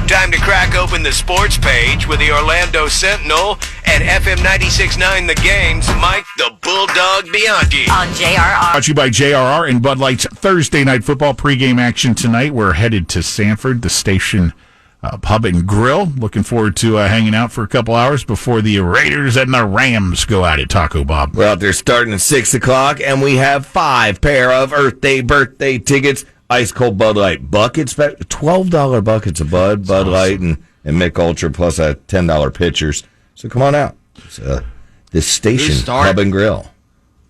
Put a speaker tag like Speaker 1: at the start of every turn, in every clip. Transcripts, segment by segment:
Speaker 1: Time to crack open the sports page with the Orlando Sentinel and FM 96.9 The Game's Mike the Bulldog Bianchi.
Speaker 2: On JRR.
Speaker 3: Brought to you by JRR and Bud Light's Thursday Night Football pregame action tonight. We're headed to Sanford, the station pub and grill. Looking forward to hanging out for a couple hours before the Raiders and the Rams go at it, Taco Bob.
Speaker 4: Well, they're starting at 6 o'clock, and we have 5 pair of Earth Day birthday tickets. Ice cold Bud Light buckets, $12 buckets of Bud awesome. Light, and Mick Ultra, plus $10 pitchers. So come on out. It's, this station, pub and grill.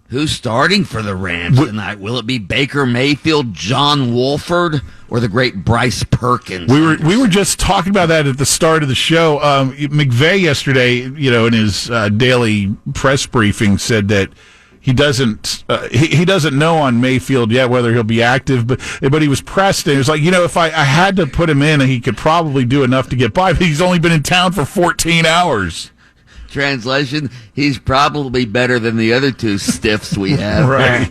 Speaker 5: Who's starting for the Rams tonight? Will it be Baker Mayfield, John Wolford, or the great Bryce Perkins?
Speaker 3: We were just talking about that at the start of the show. McVay yesterday, in his daily press briefing, said that he doesn't know on Mayfield yet whether he'll be active, but he was pressed, and he was like, if I had to put him in, he could probably do enough to get by, but he's only been in town for 14 hours.
Speaker 5: Translation, he's probably better than the other two stiffs we have.
Speaker 3: Right.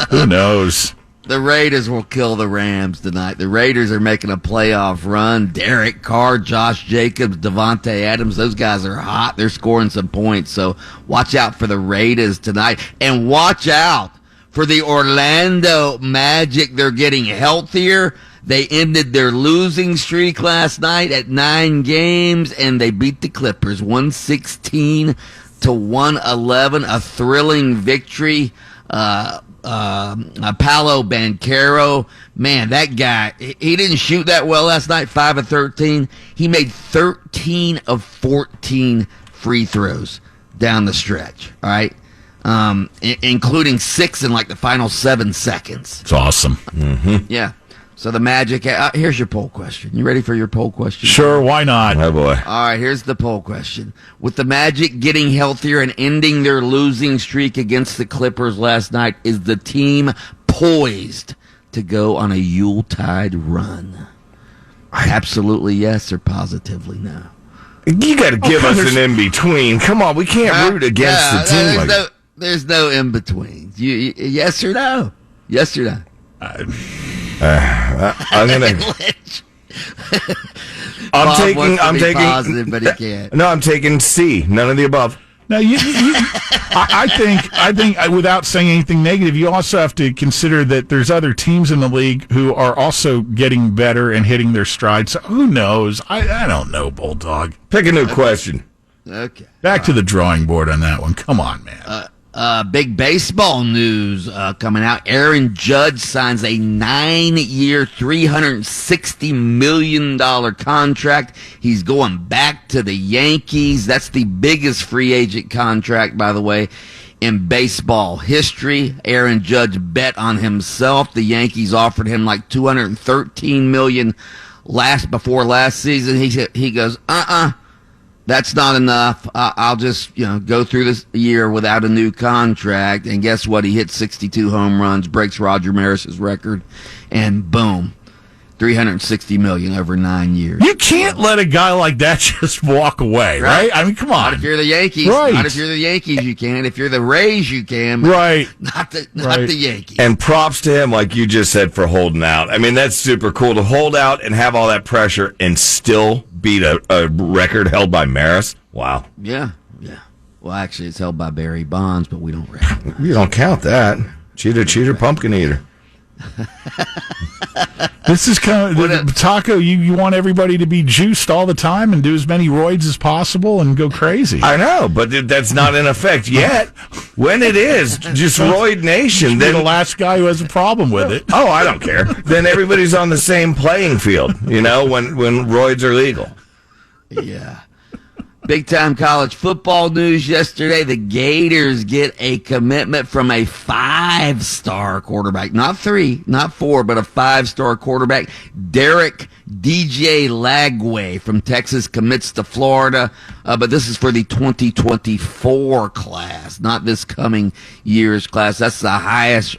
Speaker 3: Who knows?
Speaker 5: The Raiders will kill the Rams tonight. The Raiders are making a playoff run. Derek Carr, Josh Jacobs, Devontae Adams, those guys are hot. They're scoring some points. So watch out for the Raiders tonight. And watch out for the Orlando Magic. They're getting healthier. They ended their losing streak last night at 9 games, and they beat the Clippers 116-111. A thrilling victory. Paolo Banchero, man, that guy, he didn't shoot that well last night, 5 of 13. He made 13 of 14 free throws down the stretch, all right? Including 6 in like the final 7 seconds.
Speaker 3: It's awesome. Mm-hmm.
Speaker 5: Yeah. So the Magic, here's your poll question. You ready for your poll question?
Speaker 3: Sure, why not?
Speaker 4: Oh, boy.
Speaker 5: All right, here's the poll question. With the Magic getting healthier and ending their losing streak against the Clippers last night, is the team poised to go on a Yuletide run? Absolutely yes or positively no?
Speaker 4: You got to give us an in-between. Come on, we can't root against the team.
Speaker 5: There's no in-between. Yes or no? Yes or no?
Speaker 4: I'm taking
Speaker 5: positive, but he can't.
Speaker 4: No, I'm taking C. None of the above.
Speaker 3: Now, I think without saying anything negative, you also have to consider that there's other teams in the league who are also getting better and hitting their stride. So who knows? I don't know, Bulldog.
Speaker 4: Pick a new question.
Speaker 5: Okay.
Speaker 3: Back to the drawing board on that one. Come on, man.
Speaker 5: Big baseball news coming out. Aaron Judge signs a 9-year, $360 million contract. He's going back to the Yankees. That's the biggest free agent contract, by the way, in baseball history. Aaron Judge bet on himself. The Yankees offered him like $213 million before last season. He goes, that's not enough. I'll just, go through this year without a new contract. And guess what? He hit 62 home runs, breaks Roger Maris's record, and boom, $360 million over 9 years.
Speaker 3: You can't let a guy like that just walk away, right? I mean, come on.
Speaker 5: Not if you're the Yankees.
Speaker 3: Right.
Speaker 5: Not if you're the Yankees, you can. If you're the Rays, you can.
Speaker 3: Right.
Speaker 5: Not the Yankees.
Speaker 4: And props to him, like you just said, for holding out. I mean, that's super cool to hold out and have all that pressure and still beat a record held by Maris. Wow.
Speaker 5: Yeah. Well, actually, it's held by Barry Bonds, but we don't recognize.
Speaker 4: You don't count that. Cheater, pumpkin eater.
Speaker 3: This is kind of Taco. You want everybody to be juiced all the time and do as many roids as possible and go crazy.
Speaker 4: I know, but that's not in effect yet. When it is, just roid nation.
Speaker 3: Then the last guy who has a problem with it.
Speaker 4: Oh, I don't care. Then everybody's on the same playing field. When roids are legal.
Speaker 5: Yeah. Big-time college football news yesterday. The Gators get a commitment from a 5-star quarterback. Not 3, not 4, but a 5-star quarterback. Derek DJ Lagway from Texas commits to Florida. But this is for the 2024 class, not this coming year's class. That's the highest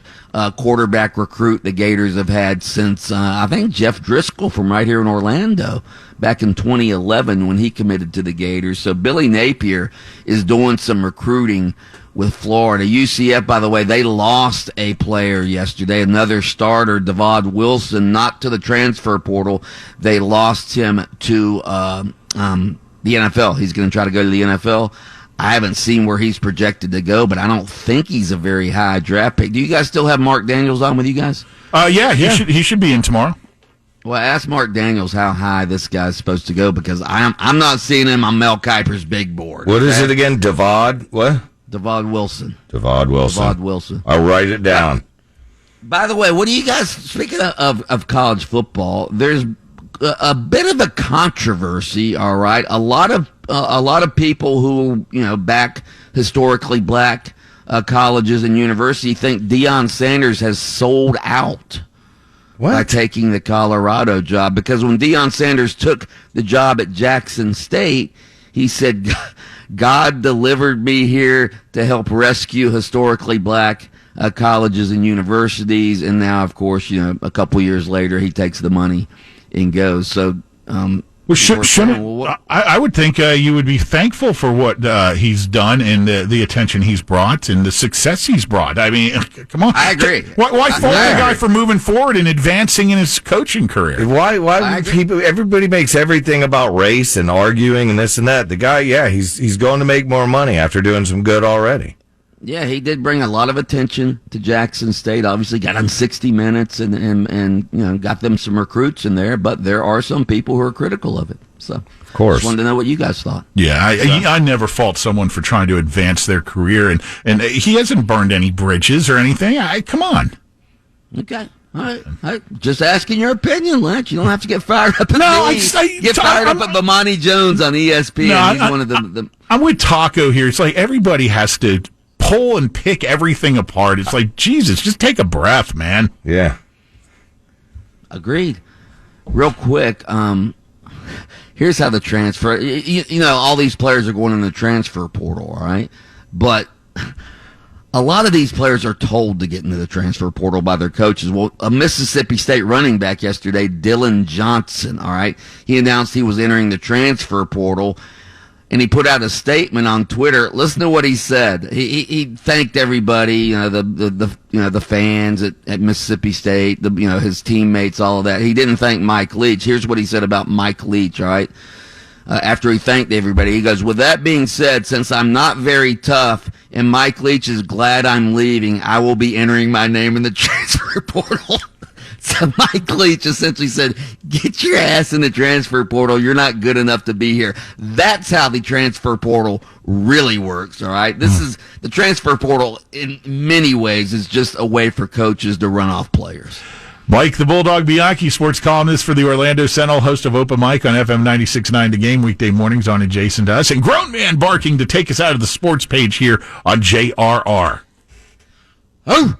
Speaker 5: quarterback recruit the Gators have had since, I think, Jeff Driscoll from right here in Orlando back in 2011 when he committed to the Gators. So Billy Napier is doing some recruiting with Florida. UCF, by the way, they lost a player yesterday, another starter, Devod Wilson, not to the transfer portal. They lost him to the NFL. He's going to try to go to the NFL. I haven't seen where he's projected to go, but I don't think he's a very high draft pick. Do you guys still have Mark Daniels on with you guys?
Speaker 3: Yeah, he should be in tomorrow.
Speaker 5: Well, ask Mark Daniels how high this guy's supposed to go, because I'm not seeing him on Mel Kiper's big board.
Speaker 4: What is it again? Devod? What?
Speaker 5: Devod Wilson.
Speaker 4: Devod Wilson. I'll write it down.
Speaker 5: By the way, what do you guys, speaking of college football, there's a bit of a controversy, all right? A lot of people who, back historically black colleges and university think Deion Sanders has sold out by taking the Colorado job, because when Deion Sanders took the job at Jackson State, he said, God delivered me here to help rescue historically black colleges and universities. And now, of course, a couple years later, he takes the money and goes. So,
Speaker 3: I would think you would be thankful for what he's done and the attention he's brought and the success he's brought. I mean, come on.
Speaker 5: I agree.
Speaker 3: Why fault the guy for moving forward and advancing in his coaching career?
Speaker 4: Why people? Everybody makes everything about race and arguing and this and that. The guy, he's going to make more money after doing some good already.
Speaker 5: Yeah, he did bring a lot of attention to Jackson State. Obviously, got on 60 Minutes and got them some recruits in there. But there are some people who are critical of it. So, of
Speaker 4: course,
Speaker 5: just wanted to know what you guys thought.
Speaker 3: Yeah, I never fault someone for trying to advance their career, and he hasn't burned any bridges or anything. Come on.
Speaker 5: Okay. All right. Just asking your opinion, Lynch. You don't have to get fired up at me. Get fired up at Bomani Jones on ESPN.
Speaker 3: No,
Speaker 5: He's one of the.
Speaker 3: I'm with Taco here. It's like everybody has to pull and pick everything apart. It's like, Jesus, just take a breath, man.
Speaker 4: Yeah.
Speaker 5: Agreed. Real quick, here's how the transfer, all these players are going in the transfer portal, all right? But a lot of these players are told to get into the transfer portal by their coaches. Well, a Mississippi State running back yesterday, Dylan Johnson, all right? He announced he was entering the transfer portal, and he put out a statement on Twitter. Listen to what he said. He thanked everybody, the fans at Mississippi State, his teammates, all of that. He didn't thank Mike Leach. Here's what he said about Mike Leach, all right? After he thanked everybody, he goes, with that being said, since I'm not very tough and Mike Leach is glad I'm leaving, I will be entering my name in the transfer portal. So Mike Leach essentially said, get your ass in the transfer portal. You're not good enough to be here. That's how the transfer portal really works, all right? This is the transfer portal in many ways is just a way for coaches to run off players.
Speaker 3: Mike the Bulldog Bianchi, sports columnist for the Orlando Sentinel, host of Open Mic on FM 96.9 The Game, weekday mornings on Adjacent to Us, and grown man barking to take us out of the sports page here on JRR.
Speaker 5: Oh!